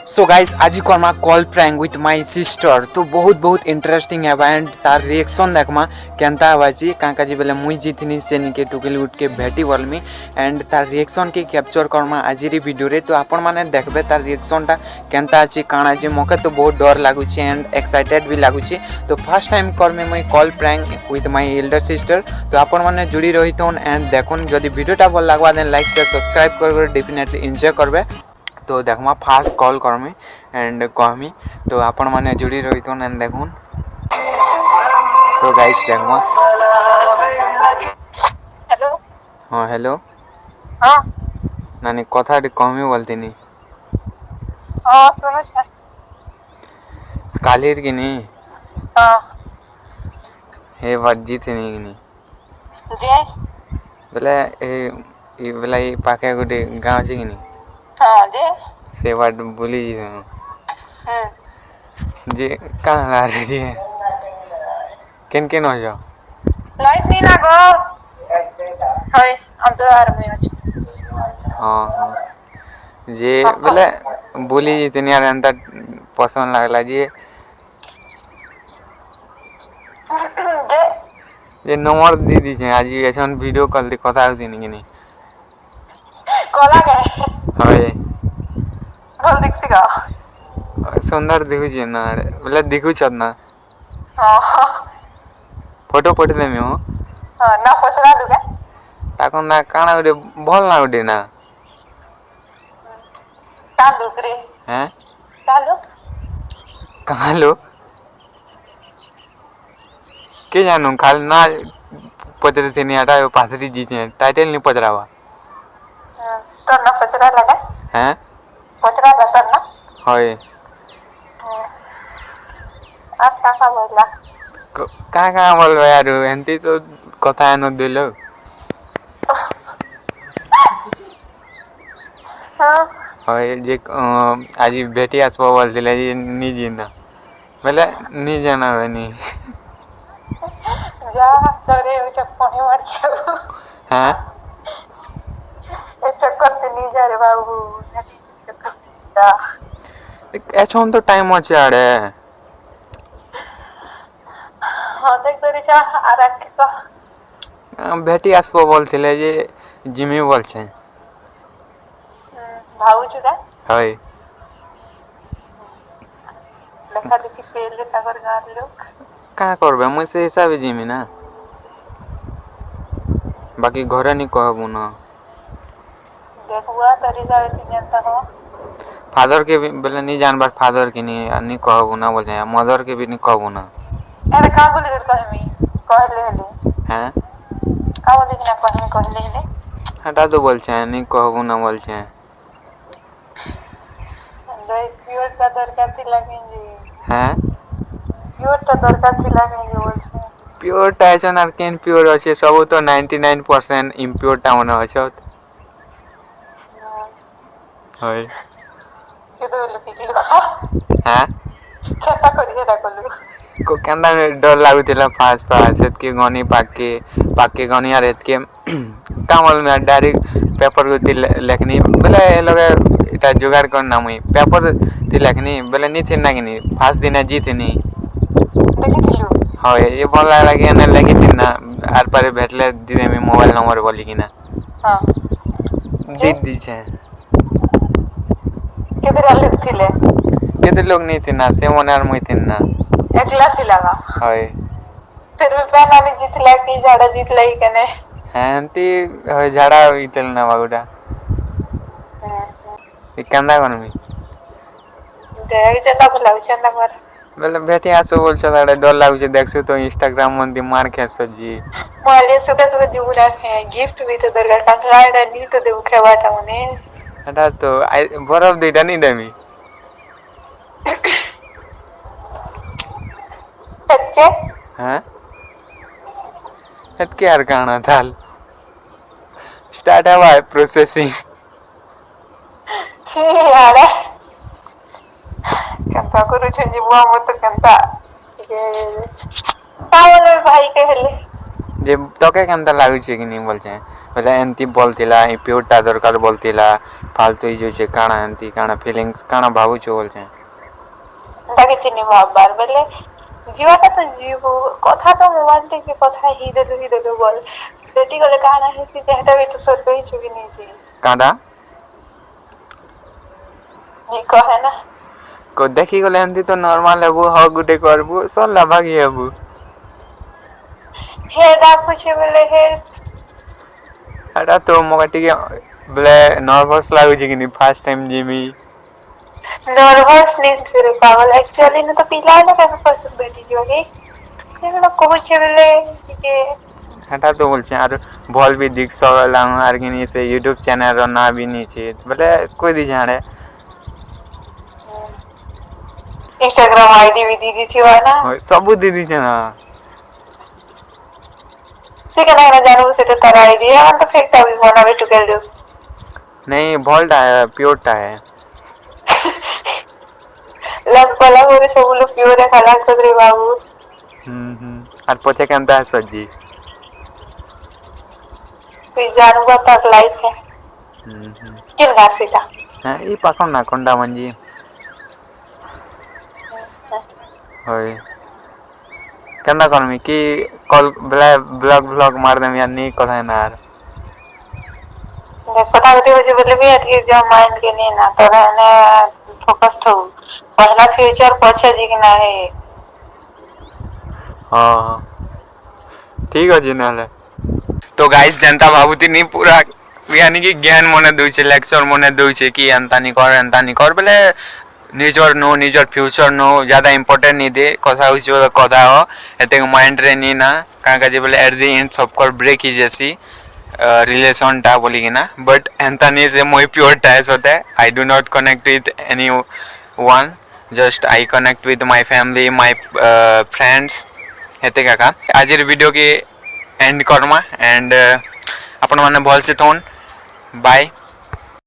So guys आज Karma call prank with my sister तो बहुत बहुत इंटरेस्टिंग है एंड तार रिएक्शन देखमा केनता हवाची काका जी बेले मुई जीतनी से निके टुकेल उठ के भेटी बोलमी एंड तार रिएक्शन के कैप्चर करमा आजिरी वीडियो रे तो आपण माने देखबे तार रिएक्शन टा केनता अछि काना अछि मके तो बहुत डर लागु छी एंड एक्साइटेड भी लागु छी। तो फर्स्ट टाइम करमे मुई call prank with my Elder sister तो आपण माने जुड़ी रहितोन एंड देखोन जदी वीडियोटा भल लागबा देन लाइक से सब्सक्राइब करबे डेफिनेटली एंजॉय करबे। तो देखमा फास्ट कॉल करमी एंड कहमी तो आपण माने जुड़ी रही तो एंड देखून। तो गाइस देखमा हेलो हाँ हेलो हाँ नानी कथा कहमी बोलतीनी हाँ सुनो छ कालीर किनी हाँ हे बज्जी थे किनी जे बोले ए बोला ये पाके गोटे गाँव छै किनी हाँ जे से बात बोली जे कहाँ जी केन केन हो जाओ लाइट नहीं लागो हाय हम तो यार में अछि हाँ हाँ जे हाँ बोले बोली जितनी यार अंतर पसंद लागला जे जे ये नंबर दे दी छे आज एछन वीडियो कॉल दे कथा होती नि किनी कोला गए हाय बोल दिखती का सुंदर दिखु जे ना बोले दिखु छ ना हाँ फोटो पठले में हो हाँ ना पसरा दुगे ताको ना काना गोटे भल ना गोटे ना का दुकरे हैं चालो कहाँ लो के जानू खाली ना पचरे थे नहीं हटा पाथरी जी थे टाइटल नहीं पचरावा तो ना पसरा लगा हैं पसरा लगा ना हाय आज का बोला कहाँ बोल यार एंती तो कथा है न दिलो हाँ हाय जे आज बेटी आसबो बोल दिले जे नी जीना बोले नी जाना बनी जा करे उसे पानी मार के हैं ए चक्कर से नहीं जा रे बाबू एछन तो टाइम আছে আড়ে हाँ देख तो रिचा आ रख तो बेटी आसबो बोलथिले जे जिमी बोल छै भाऊ जुड़ा हाय देखा देखी पहले तगर गार लोग का करबे मुई से हिसाब जिमी ना बाकी घरे नहीं कहबू ना देखुआ तरी जावे ती जनता हो फादर के भी बोले नहीं जानबार फादर के नहीं कहबू ना बोले मदर के भी नहीं कहबू ना अरे का बोले कर कहमी कहले ले हैं का बोले कि ना कहमी कहले ले हटा तो बोल छै नहीं कहबू ना बोल छै देख प्योर का दरकार थी लगेंगे हैं प्योर का दरकार थी लगेंगे बोल छै प्योर टाइसन आर केन प्योर আছে सब तो 99% इम्प्योर टा होना আছে हाय के तो बोले पिछले हैं क्या करिए दा कोलू को केंदा डर लागुतिला फास्ट फास्ट के गनी पाके गनी आर के कामल में डायरेक्ट पेपर को लेखनी बोले लगे इटा जुगाड़ करना मुई पेपर ती लेखनी बोले नहीं थे ना कि फास्ट दिन जीतनी देखी थिलु हां ये बोल लगे ना लगी थी ना आर पारे भेटले दिने में मोबाइल नंबर बोली कि ना हां दीदी छे केते लोग नहीं थे ना से ओनर मुई थे ना एक क्लास लगा हाय फिर भी पहला नहीं जीतला कि झाड़ा जीतला ही कने हंती झाड़ा इतल ना बागुडा कंदा कोन मी देख जता बुलाउ चंदा मार बोले बेटी आसो बोल छ डर लागु छ देखसु तो इंस्टाग्राम मन दी मार खेसो जी माले सुका सुका जुबुला है गिफ्ट भी तो दरगा टंगाड़ा नी तो देउ खेवाटा मने हटा तो बरफ देटा नहीं देमी सच्चे हैं हट के यार गाना थाल स्टार्ट हुआ है प्रोसेसिंग छी यार कंता करू छ जीवा मत कंता के तावले भाई के हेले जे तके केनता लागु छै कि नहीं बोल छै बोले एंती बोलतिला प्योर टा दरकार बोलतिला फालतू ही जो काना एंती काना फीलिंग्स काना भावु छो बोल छे ताकि चिनी भाबबार बेले जीवाटा तो जीव कथा तो मोबाइल देखि कथा ही देलु बोल बेटी गले काना है से हेटा भी तो सर कहि छु कि नहीं छी काडा नहीं कहे ना को देखी गले एंती तो नॉर्मल हेबु ह गुटे करबु सरला भागी हेबु हेडा पूछे बेले हे एटा तो मोगा टिके बेले नर्वस लागु छी कि फर्स्ट टाइम जिमी नर्वस नहीं फिर पागल एक्चुअली न तो पिला ना कैसे पसंद बेटी जोगी ये ना कहूचे बेले कि एटा तो बोल छे आर भल भी दिख सकला आर कि से YouTube चैनल रो ना भी नी छे बोले कोई दी जाने इंस्टाग्राम आईडी भी दीदी थी ना सब दीदी छे ना ठीक है ना जानू से तो तारा आईडी है हम तो फेंकता भी फोन अभी टुकेल दो नहीं भोल्टा है प्योरटा है लग पला मोरे सब लोग प्योर है खाला सदरे बाबू और पछे केनता है सजी कोई जानू का तक लाइफ है किन गासी का हां ई पाखन ना कोंडा मंजी होय केना करमी की कॉल ब्लॉग मार देम या नहीं कथा ना यार पता होती मुझे बोले भी अटके जो माइंड के नहीं ना तो रहने फोकस हो पहला फ्यूचर पछे दिखना है हां ठीक है जी नाले तो गाइस जनता भाबुती नहीं पूरा यानी कि ज्ञान मने दउ छे लेक्चर मने दउ छे कि अंता नहीं कर बेले निजर नो निजर फ्यूचर नो ज्यादा इंपोर्टेंट नहीं दे कथा हो कथा हो एते माइंड रे नहीं ना काका जे बोले एट द एंड सब कर ब्रेक ही जैसी रिलेशन टा बोली कि ना बट एंता नहीं से मोई प्योर टाइस होता है I do not connect with any one just I connect with my family my friends हेते काका आज वीडियो के एंड करमा एंड अपन माने भल से थोन बाय